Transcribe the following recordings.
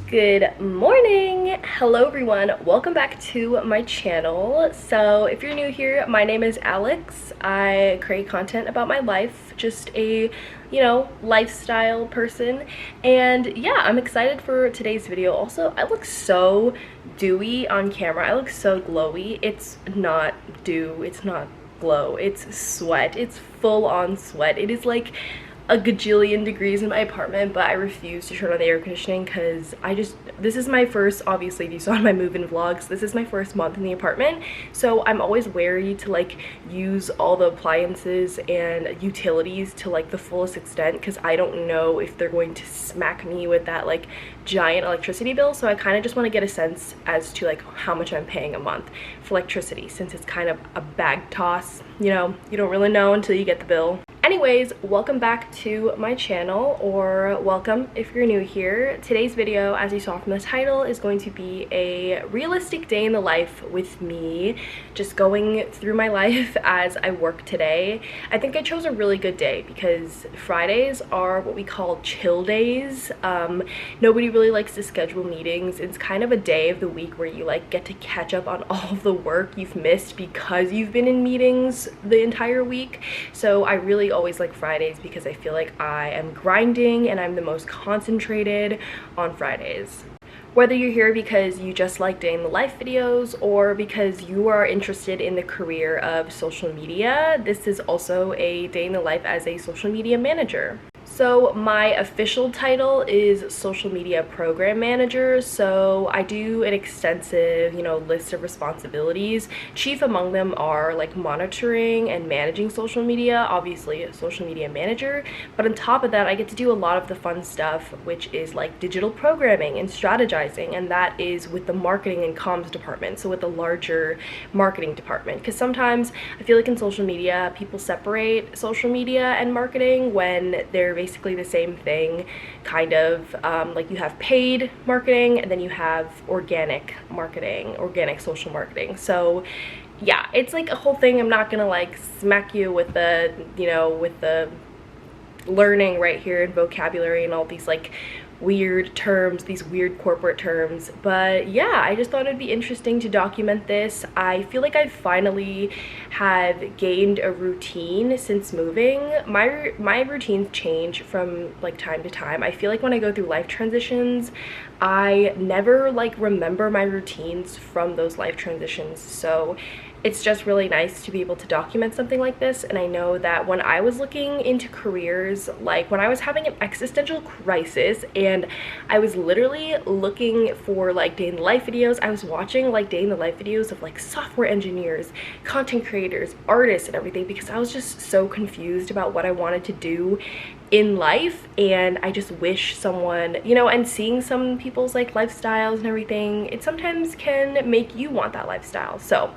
Good morning. Hello everyone, welcome back to my channel. So if you're new here, my name is Alex. I create content about my life, just a lifestyle person, and yeah, I'm excited for today's video. Also, I look so dewy on camera. I look so glowy. It's not dew, it's not glow, it's sweat. It's full on sweat. It is like a gajillion degrees in my apartment, but I refuse to turn on the air conditioning because this is my first, obviously if you saw my move-in vlogs, this is my first month in the apartment, so I'm always wary to like use all the appliances and utilities to like the fullest extent because I don't know if they're going to smack me with that like giant electricity bill. So I kind of just want to get a sense as to like how much I'm paying a month for electricity, since it's kind of a bag toss, you don't really know until you get the bill. Anyways, welcome back to my channel, or welcome if you're new here. Today's video, as you saw from the title, is going to be a realistic day in the life with me, just going through my life as I work today. I think I chose a really good day because Fridays are what we call chill days. Nobody really likes to schedule meetings. It's kind of a day of the week where you like get to catch up on all of the work you've missed because you've been in meetings the entire week. So I really always like Fridays because I feel like I am grinding and I'm the most concentrated on Fridays. Whether you're here because you just like day in the life videos or because you are interested in the career of social media, this is also a day in the life as a social media manager. So my official title is social media program manager, so I do an extensive, list of responsibilities. Chief among them are like monitoring and managing social media, obviously a social media manager, but on top of that I get to do a lot of the fun stuff, which is like digital programming and strategizing, and that is with the marketing and comms department, so with the larger marketing department, because sometimes I feel like in social media people separate social media and marketing when they're basically the same thing, kind of. Like you have paid marketing and then you have organic marketing, organic social marketing. So yeah, it's like a whole thing. I'm not gonna like smack you with the with the learning right here and vocabulary and all these like weird terms, these weird corporate terms, but yeah, I just thought it'd be interesting to document this. I feel like I finally have gained a routine since moving. My routines change from like time to time. I feel like when I go through life transitions, I never like remember my routines from those life transitions, so it's just really nice to be able to document something like this. And I know that when I was looking into careers, like when I was having an existential crisis and I was literally looking for like day in the life videos, I was watching like day in the life videos of like software engineers, content creators, artists and everything, because I was just so confused about what I wanted to do in life. And I just wish someone, and seeing some people's like lifestyles and everything, it sometimes can make you want that lifestyle. So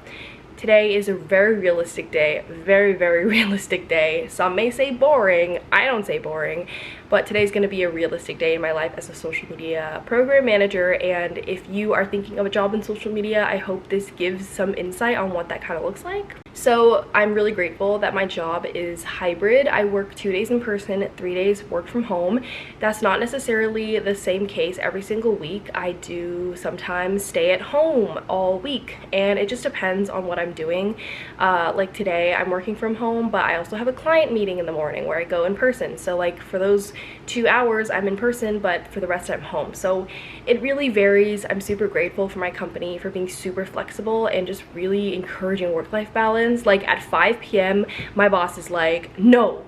today is a very realistic day, very, very realistic day. Some may say boring, I don't say boring, but today's gonna be a realistic day in my life as a social media program manager. And if you are thinking of a job in social media, I hope this gives some insight on what that kind of looks like. So I'm really grateful that my job is hybrid. I work 2 days in person, 3 days work from home. That's not necessarily the same case every single week. I do sometimes stay at home all week, and it just depends on what I'm doing. Like today I'm working from home, but I also have a client meeting in the morning where I go in person. So like for those 2 hours I'm in person, but for the rest I'm home. So it really varies. I'm super grateful for my company for being super flexible and just really encouraging work-life balance. Like at 5 p.m. my boss is like, no,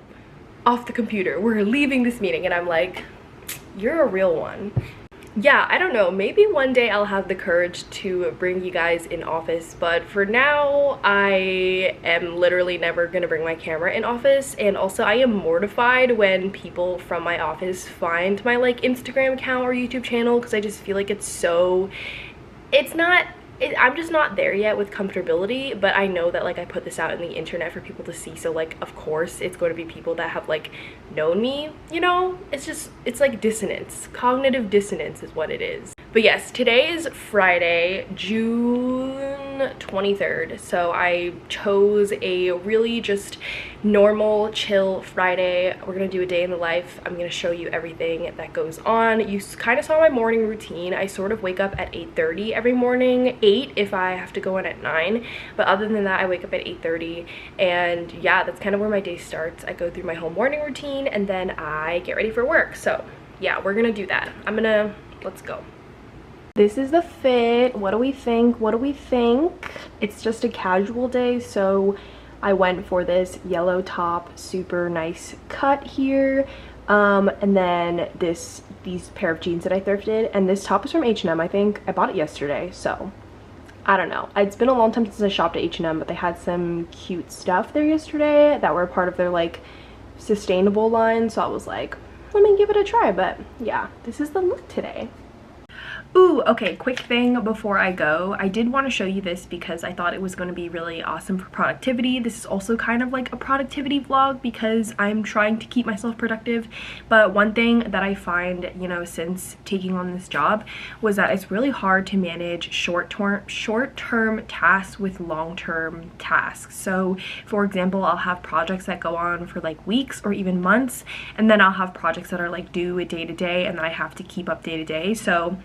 off the computer, we're leaving this meeting, and I'm like, you're a real one. yeah, I don't know, maybe one day I'll have the courage to bring you guys in office, but for now I am literally never gonna bring my camera in office. And also I am mortified when people from my office find my like Instagram account or YouTube channel, because I just feel like it's not, I'm just not there yet with comfortability. But I know that like I put this out in the internet for people to see, so like of course it's going to be people that have like known me, you know. It's like dissonance, cognitive dissonance is what it is. But yes, today is Friday, June 23rd, so I chose a really just normal chill Friday. We're gonna do a day in the life. I'm gonna show you everything that goes on. You kind of saw my morning routine. I sort of wake up at 8:30 every morning, 8 if I have to go in at 9, but other than that I wake up at 8:30. And yeah, that's kind of where my day starts. I go through my whole morning routine and then I get ready for work. So yeah, we're gonna do that. Let's go. This is the fit. What do we think? What do we think? It's just a casual day, so I went for this yellow top, super nice cut here, and then these pair of jeans that I thrifted, and this top is from H&M. I think I bought it yesterday, so I don't know. It's been a long time since I shopped at H&M, but they had some cute stuff there yesterday that were part of their like sustainable line, so I was like, let me give it a try. But yeah, this is the look today. Ooh, okay, quick thing before I go. I did want to show you this because I thought it was going to be really awesome for productivity. This is also kind of like a productivity vlog because I'm trying to keep myself productive. But one thing that I find, you know, since taking on this job was that it's really hard to manage short-term tasks with long-term tasks. So for example, I'll have projects that go on for like weeks or even months, and then I'll have projects that are like due day to day and then I have to keep up day to day. So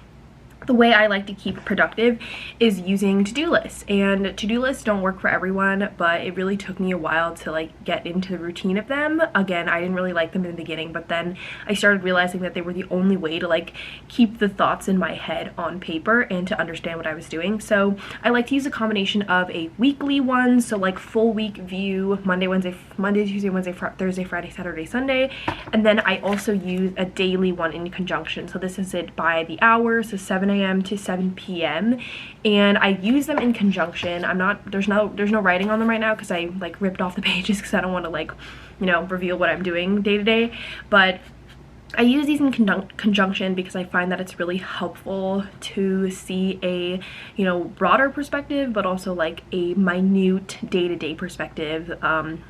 the way I like to keep productive is using to-do lists, and to-do lists don't work for everyone, but it really took me a while to like get into the routine of them. Again, I didn't really like them in the beginning, but then I started realizing that they were the only way to like keep the thoughts in my head on paper and to understand what I was doing. So I like to use a combination of a weekly one, so like full week view, Monday, Tuesday, Wednesday, Thursday, Friday, Saturday, Sunday, and then I also use a daily one in conjunction. So this is it by the hour, so 7 a.m. to 7 p.m. and I use them in conjunction. There's no writing on them right now because I like ripped off the pages because I don't want to like, you know, reveal what I'm doing day to day, but I use these in conjunction because I find that it's really helpful to see a, you know, broader perspective, but also like a minute day-to-day perspective,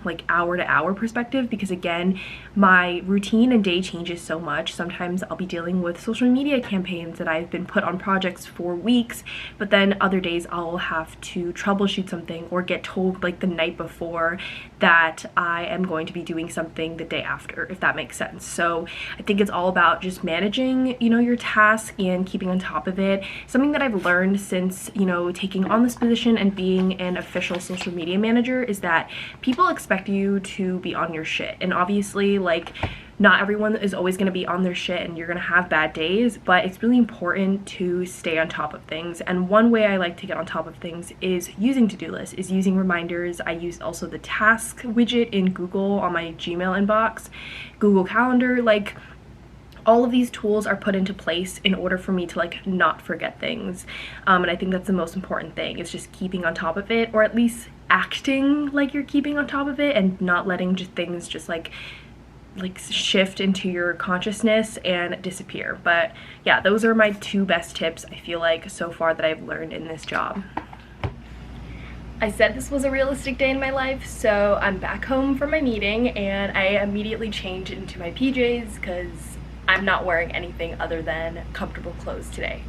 like hour-to-hour perspective, because again, my routine and day changes so much. Sometimes I'll be dealing with social media campaigns that I've been put on projects for weeks, but then other days I'll have to troubleshoot something or get told like the night before that I am going to be doing something the day after, if that makes sense. So I think it's all about just managing, you know, your task and keeping on top of it. Something that I've learned since, you know, taking on this position and being an official social media manager is that people expect you to be on your shit. And obviously, like, not everyone is always going to be on their shit and you're going to have bad days, but it's really important to stay on top of things. And one way I like to get on top of things is using to-do lists, is using reminders. I use also the task widget in Google on my Gmail inbox, Google Calendar. Like, all of these tools are put into place in order for me to like not forget things. And I think that's the most important thing, is just keeping on top of it, or at least acting like you're keeping on top of it and not letting things just like shift into your consciousness and disappear. But yeah, those are my two best tips I feel like so far that I've learned in this job. I said this was a realistic day in my life, so I'm back home from my meeting and I immediately changed into my PJs because I'm not wearing anything other than comfortable clothes today.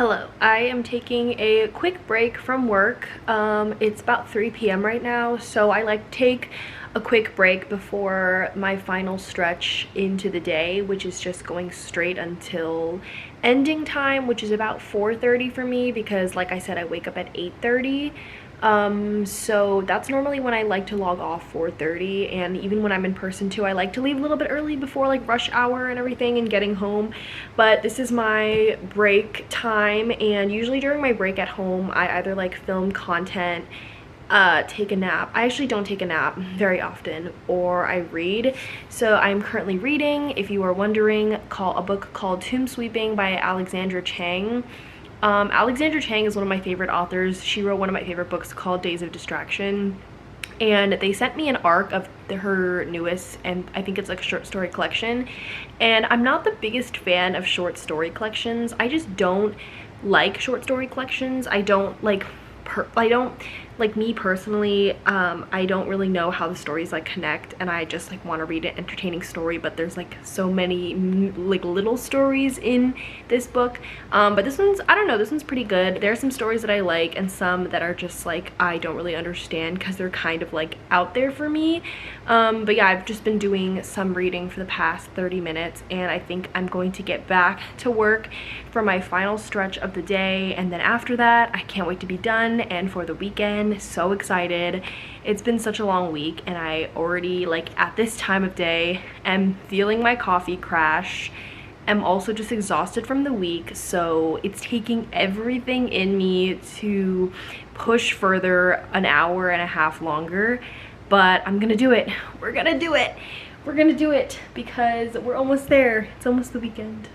Hello, I am taking a quick break from work. It's about 3 p.m. right now, so I like to take a quick break before my final stretch into the day, which is just going straight until ending time, which is about 4:30 for me because, like I said, I wake up at 8:30. So that's normally when I like to log off, 4:30, and even when I'm in person too, I like to leave a little bit early before like rush hour and everything and getting home. But this is my break time, and usually during my break at home, I either like film content, take a nap. I actually don't take a nap very often, or I read. So I'm currently reading, if you are wondering, a book called Tomb Sweeping by Alexandra Chang. Alexandra Chang is one of my favorite authors. She wrote one of my favorite books called Days of Distraction, and they sent me an arc of her newest, and I think it's like a short story collection. And I'm not the biggest fan of short story collections. I just don't like short story collections. I don't like me personally, I don't really know how the stories like connect, and I just like want to read an entertaining story, but there's like so many like little stories in this book. But this one's, I don't know, this one's pretty good. There are some stories that I like and some that are just like I don't really understand because they're kind of like out there for me. But yeah, I've just been doing some reading for the past 30 minutes, and I think I'm going to get back to work for my final stretch of the day, and then after that I can't wait to be done and for the weekend. So excited. It's been such a long week, and I already, like, at this time of day am feeling my coffee crash. I'm also just exhausted from the week, so it's taking everything in me to push further an hour and a half longer, but I'm gonna do it. We're gonna do it. We're gonna do it because we're almost there. It's almost the weekend.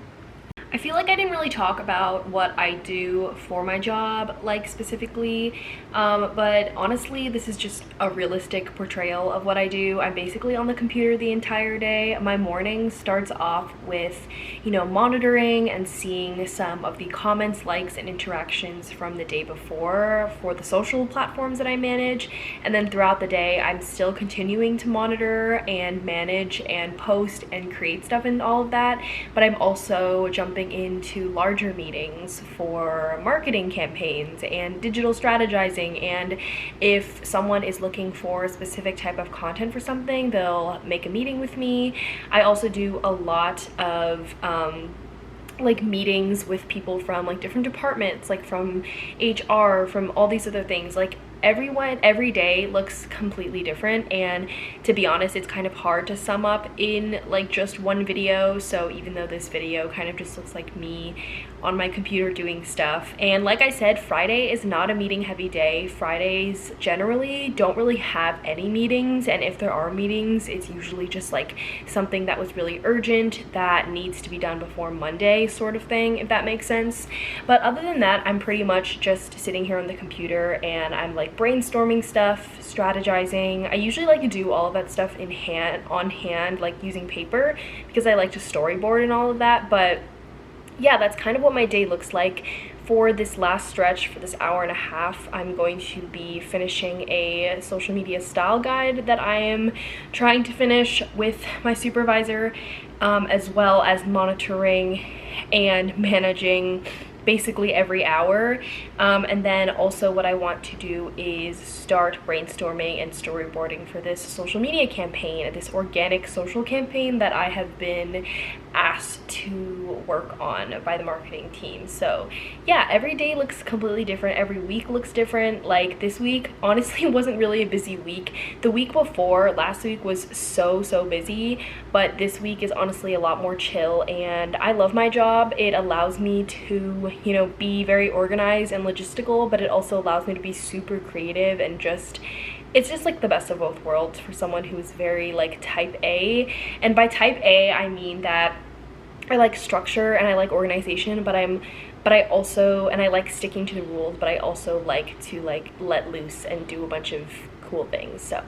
I feel like I didn't really talk about what I do for my job, like specifically, but honestly, this is just a realistic portrayal of what I do. I'm basically on the computer the entire day. My morning starts off with, you know, monitoring and seeing some of the comments, likes, and interactions from the day before for the social platforms that I manage. And then throughout the day, I'm still continuing to monitor and manage and post and create stuff and all of that, but I'm also jumping into larger meetings for marketing campaigns and digital strategizing, and if someone is looking for a specific type of content for something, they'll make a meeting with me. I also do a lot of like meetings with people from like different departments, like from HR, from all these other things. Like everyone, every day looks completely different, and to be honest, it's kind of hard to sum up in like just one video. So even though this video kind of just looks like me on my computer doing stuff, and like I said, Friday is not a meeting heavy day. Fridays generally don't really have any meetings, and if there are meetings, it's usually just like something that was really urgent that needs to be done before Monday, sort of thing, if that makes sense. But other than that, I'm pretty much just sitting here on the computer and I'm like brainstorming stuff, strategizing. I usually like to do all of that stuff on hand, like using paper, because I like to storyboard and all of that. But yeah, that's kind of what my day looks like. For this last stretch, for this hour and a half, I'm going to be finishing a social media style guide that I am trying to finish with my supervisor, as well as monitoring and managing basically every hour. And then also what I want to do is start brainstorming and storyboarding for this social media campaign, this organic social campaign that I have been asked to work on by the marketing team. So yeah, every day looks completely different. Every week looks different. Like this week honestly wasn't really a busy week. The week before, last week, was so busy, but this week is honestly a lot more chill, and I love my job. It allows me to, you know, be very organized and logistical, but it also allows me to be super creative, and it's just like the best of both worlds for someone who is very like type A. And by type A, I mean that I like structure and I like organization, but I also, and I like sticking to the rules, but I also like to like let loose and do a bunch of cool things. So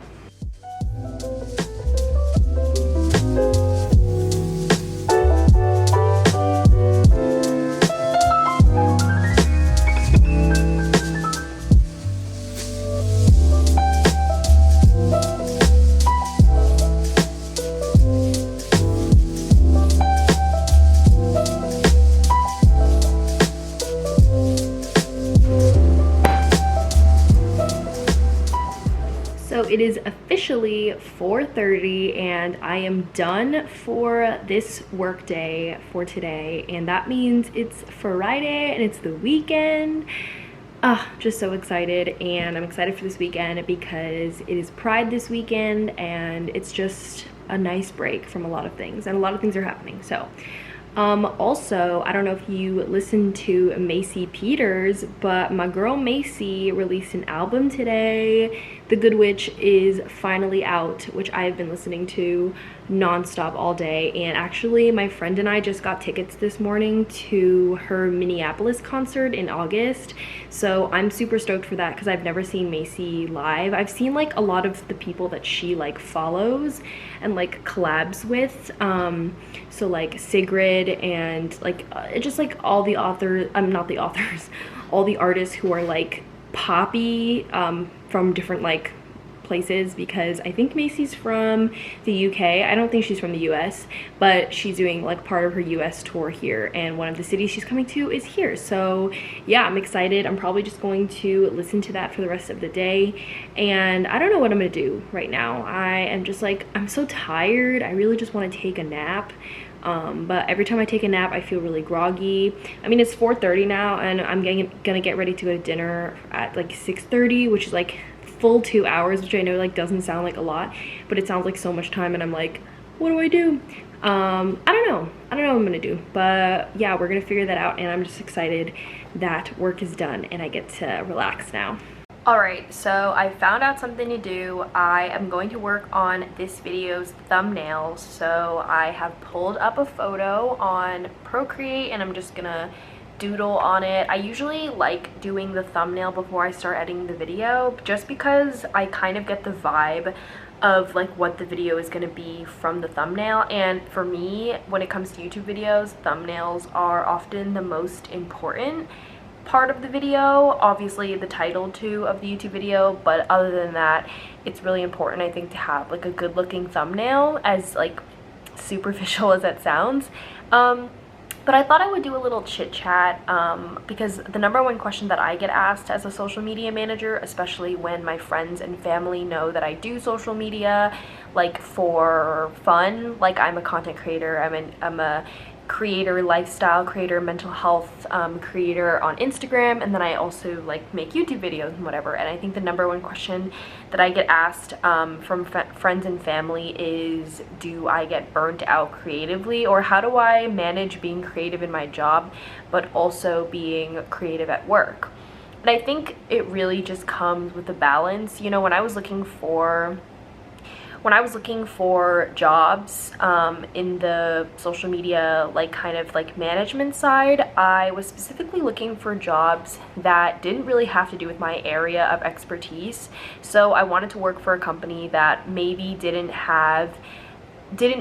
it is officially 4:30 and I am done for this work day for today, and that means it's Friday and it's the weekend. Just so excited, and I'm excited for this weekend because it is Pride this weekend and it's just a nice break from a lot of things, and a lot of things are happening. So also, I don't know if you listened to Macy Peters, but my girl Macy released an album today. The Good Witch is finally out, which I've been listening to nonstop all day. And actually, my friend and I just got tickets this morning to her Minneapolis concert in August. So I'm super stoked for that because I've never seen Macy live. I've seen like a lot of the people that she like follows and like collabs with. So like Sigrid and like just like all the authors, not the authors, all the artists who are like poppy from different like places, because I think Macy's from the UK. I don't think she's from the US, but she's doing like part of her US tour here, and one of the cities she's coming to is here. So yeah, I'm excited. I'm probably just going to listen to that for the rest of the day, and I don't know what I'm gonna do right now. I am just like, I'm so tired. I really just want to take a nap. But every time I take a nap, I feel really groggy. I mean, it's 4:30 now, and I'm gonna get ready to go to dinner at like 6:30, which is like full 2 hours, which I know like doesn't sound like a lot, but it sounds like so much time, and I'm like, what do I do? I don't know what I'm gonna do, but yeah, we're gonna figure that out, and I'm just excited that work is done and I get to relax now. Alright, so I found out something to do. I am going to work on this video's thumbnails. So I have pulled up a photo on Procreate and I'm just gonna doodle on it. I usually like doing the thumbnail before I start editing the video, just because I kind of get the vibe of like what the video is going to be from the thumbnail. And for me, when it comes to YouTube videos, thumbnails are often the most important part of the video. Obviously the title too of the YouTube video, but other than that, it's really important, I think, to have like a good looking thumbnail, as like superficial as that sounds. But I thought I would do a little chit chat because the #1 question that I get asked as a social media manager, especially when my friends and family know that I do social media like for fun, like I'm a content creator, I'm a creator, lifestyle creator, mental health creator on Instagram, and then I also like make YouTube videos and whatever. And I think the #1 question that I get asked from friends and family is, do I get burnt out creatively, or how do I manage being creative in my job but also being creative at work? And I think it really just comes with a balance. You know, when I was looking for jobs in the social media like kind of like management side, I was specifically looking for jobs that didn't really have to do with my area of expertise. So I wanted to work for a company that maybe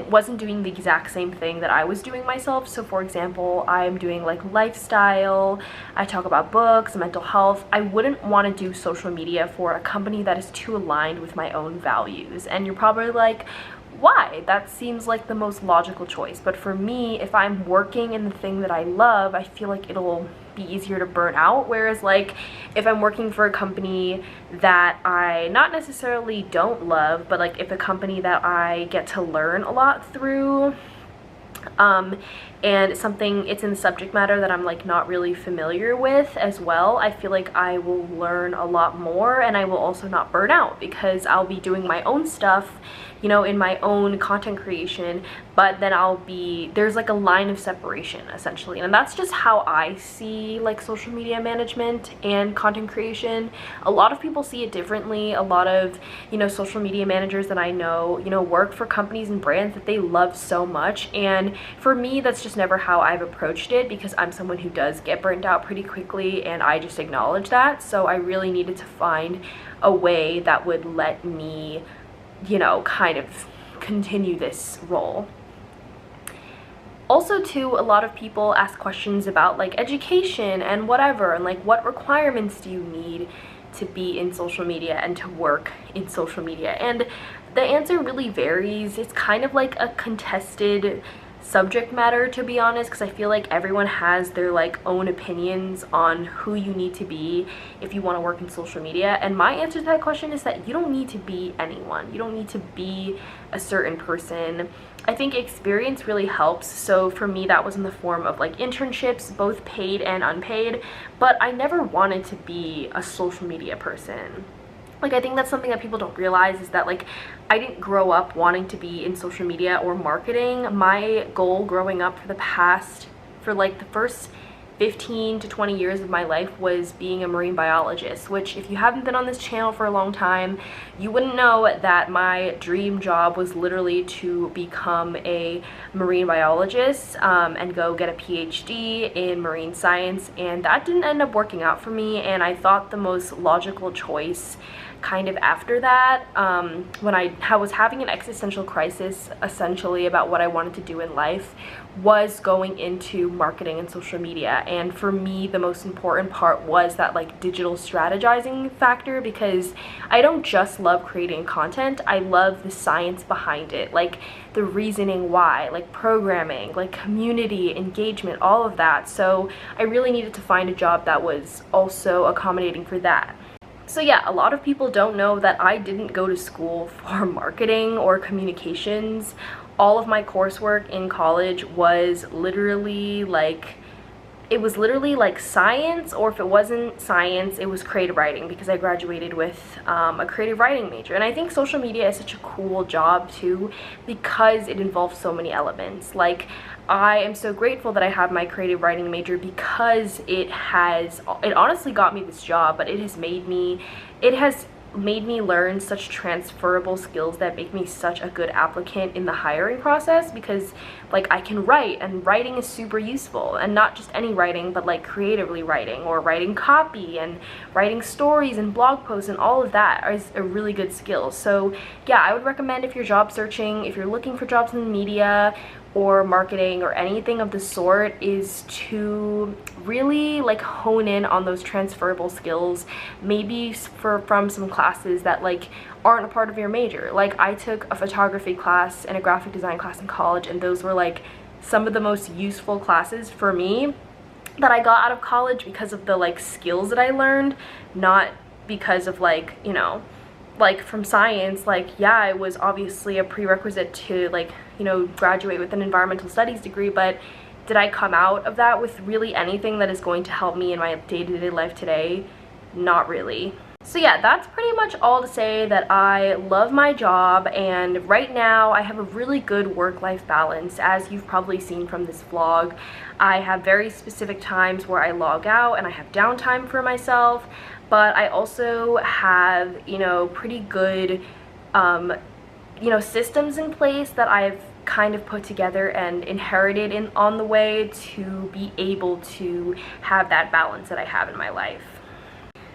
wasn't doing the exact same thing that I was doing myself. So for example, I'm doing like lifestyle, I talk about books, mental health. I wouldn't want to do social media for a company that is too aligned with my own values. And you're probably like, why? That seems like the most logical choice. But for me, if I'm working in the thing that I love, I feel like it'll be easier to burn out. Whereas like if I'm working for a company that I not necessarily don't love, but like if a company that I get to learn a lot through, and it's in the subject matter that I'm like not really familiar with as well, I feel like I will learn a lot more, and I will also not burn out because I'll be doing my own stuff, you know, in my own content creation, but then there's like a line of separation essentially. And that's just how I see like social media management and content creation. A lot of people see it differently. A lot of, you know, social media managers that I know, you know, work for companies and brands that they love so much. And for me, that's just never how I've approached it, because I'm someone who does get burnt out pretty quickly, and I just acknowledge that. So I really needed to find a way that would let me, you know, kind of continue this role. Also too, a lot of people ask questions about like education and whatever, and like what requirements do you need to be in social media and to work in social media. And the answer really varies. It's kind of like a contested subject matter, to be honest, because I feel like everyone has their like own opinions on who you need to be if you want to work in social media. And my answer to that question is that you don't need to be anyone. You don't need to be a certain person. I think experience really helps. So for me, that was in the form of like internships, both paid and unpaid, but I never wanted to be a social media person. Like, I think that's something that people don't realize, is that like I didn't grow up wanting to be in social media or marketing. My goal growing up for like the first 15 to 20 years of my life was being a marine biologist, which if you haven't been on this channel for a long time, you wouldn't know that my dream job was literally to become a marine biologist and go get a PhD in marine science, and that didn't end up working out for me. And I thought the most logical choice kind of after that, when I was having an existential crisis essentially about what I wanted to do in life, was going into marketing and social media. And for me, the most important part was that like digital strategizing factor, because I don't just love creating content, I love the science behind it, like the reasoning why, like programming, like community engagement, all of that. So I really needed to find a job that was also accommodating for that. So yeah, a lot of people don't know that I didn't go to school for marketing or communications. All of my coursework in college was literally like, it was literally like science, or if it wasn't science, it was creative writing, because I graduated with a creative writing major. And I think social media is such a cool job too, because it involves so many elements. Like, I am so grateful that I have my creative writing major, because it honestly got me this job, but it has made me learn such transferable skills that make me such a good applicant in the hiring process, because like I can write, and writing is super useful, and not just any writing, but like creatively writing, or writing copy and writing stories and blog posts, and all of that is a really good skill. So yeah, I would recommend, if you're job searching, if you're looking for jobs in the media or marketing or anything of the sort, is to really like hone in on those transferable skills, maybe from some classes that like aren't a part of your major. Like, I took a photography class and a graphic design class in college, and those were like some of the most useful classes for me that I got out of college, because of the like skills that I learned, not because of like, you know, like from science. Like, yeah, it was obviously a prerequisite to like, you know, graduate with an environmental studies degree, but did I come out of that with really anything that is going to help me in my day-to-day life today? Not really. So yeah, that's pretty much all to say that I love my job, and right now I have a really good work-life balance. As you've probably seen from this vlog, I have very specific times where I log out and I have downtime for myself, but I also have, you know, pretty good you know, systems in place that I've kind of put together and inherited on the way to be able to have that balance that I have in my life.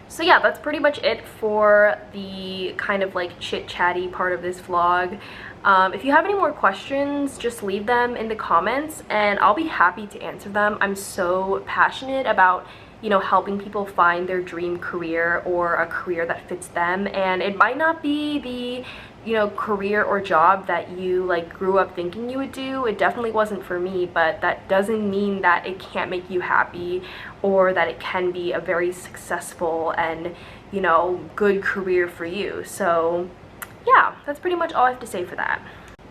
So yeah, that's pretty much it for the kind of like chit-chatty part of this vlog. If you have any more questions, just leave them in the comments and I'll be happy to answer them. I'm so passionate about, you know, helping people find their dream career or a career that fits them, and it might not be the, you know, career or job that you like grew up thinking you would do. It definitely wasn't for me, but that doesn't mean that it can't make you happy, or that it can be a very successful and, you know, good career for you. So yeah, that's pretty much all I have to say for that.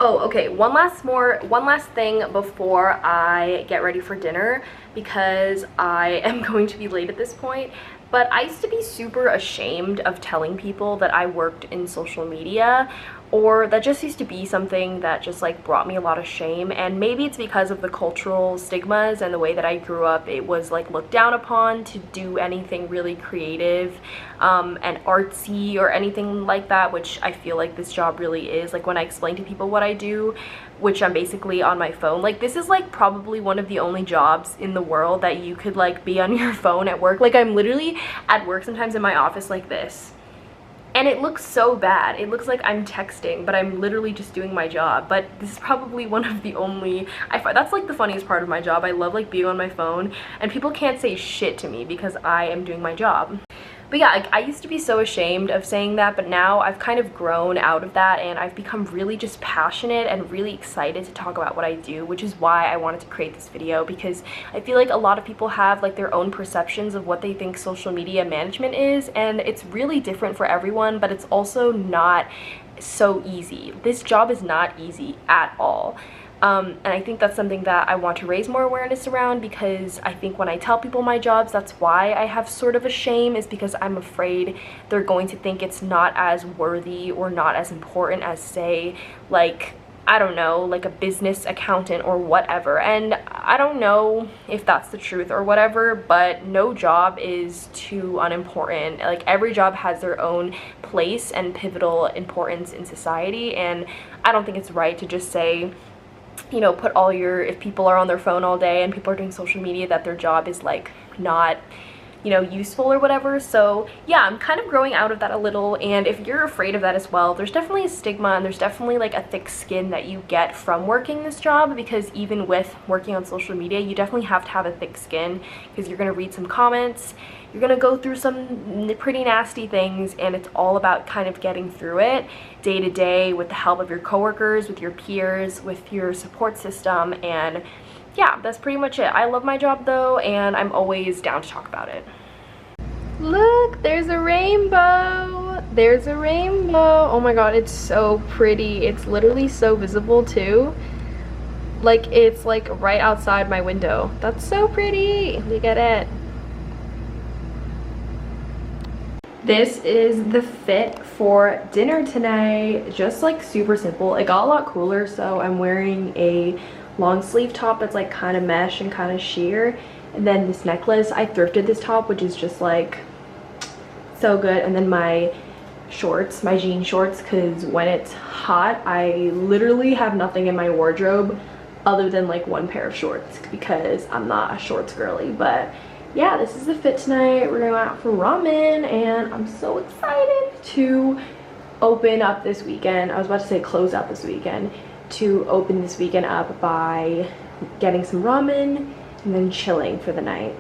Oh, okay, one last thing before I get ready for dinner, because I am going to be late at this point. But I used to be super ashamed of telling people that I worked in social media, or that just used to be something that just like brought me a lot of shame. And maybe it's because of the cultural stigmas and the way that I grew up. It was like looked down upon to do anything really creative and artsy or anything like that, which I feel like this job really is. Like, when I explain to people what I do, which I'm basically on my phone, like this is like probably one of the only jobs in the world that you could like be on your phone at work. Like, I'm literally at work sometimes in my office like this, and it looks so bad. It looks like I'm texting, but I'm literally just doing my job. But this is probably one of the only, that's like the funniest part of my job. I love like being on my phone, and people can't say shit to me because I am doing my job. But yeah, like, I used to be so ashamed of saying that, but now I've kind of grown out of that and I've become really just passionate and really excited to talk about what I do, which is why I wanted to create this video, because I feel like a lot of people have like their own perceptions of what they think social media management is, and it's really different for everyone, but it's also not so easy. This job is not easy at all. And I think that's something that I want to raise more awareness around, because I think when I tell people my jobs, that's why I have sort of a shame, is because I'm afraid they're going to think it's not as worthy or not as important as, say, like, I don't know, like a business accountant or whatever. And I don't know if that's the truth or whatever, but no job is too unimportant. Like, every job has their own place and pivotal importance in society, and I don't think it's right to just say, you know, put all your, if people are on their phone all day and people are doing social media, that their job is like not, you know, useful or whatever. So yeah, I'm kind of growing out of that a little, and if you're afraid of that as well, there's definitely a stigma and there's definitely like a thick skin that you get from working this job, because even with working on social media, you definitely have to have a thick skin, because you're going to read some comments, you're going to go through some pretty nasty things, and it's all about kind of getting through it day to day with the help of your coworkers, with your peers, with your support system. And yeah, that's pretty much it. I love my job though, and I'm always down to talk about it. Look, there's a rainbow. There's a rainbow. Oh my god, it's so pretty. It's literally so visible too. Like, it's like right outside my window. That's so pretty. Look at it. This is the fit for dinner tonight. Just like super simple. It got a lot cooler, so I'm wearing a long sleeve top that's like kind of mesh and kind of sheer, and then this necklace. I thrifted this top, which is just like so good, and then my shorts, my jean shorts, because when it's hot I literally have nothing in my wardrobe other than like one pair of shorts, because I'm not a shorts girly. But yeah, this is the fit tonight. We're going out for ramen, and I'm so excited to open up this weekend. I was about to say close out this weekend, to open this weekend up by getting some ramen and then chilling for the night.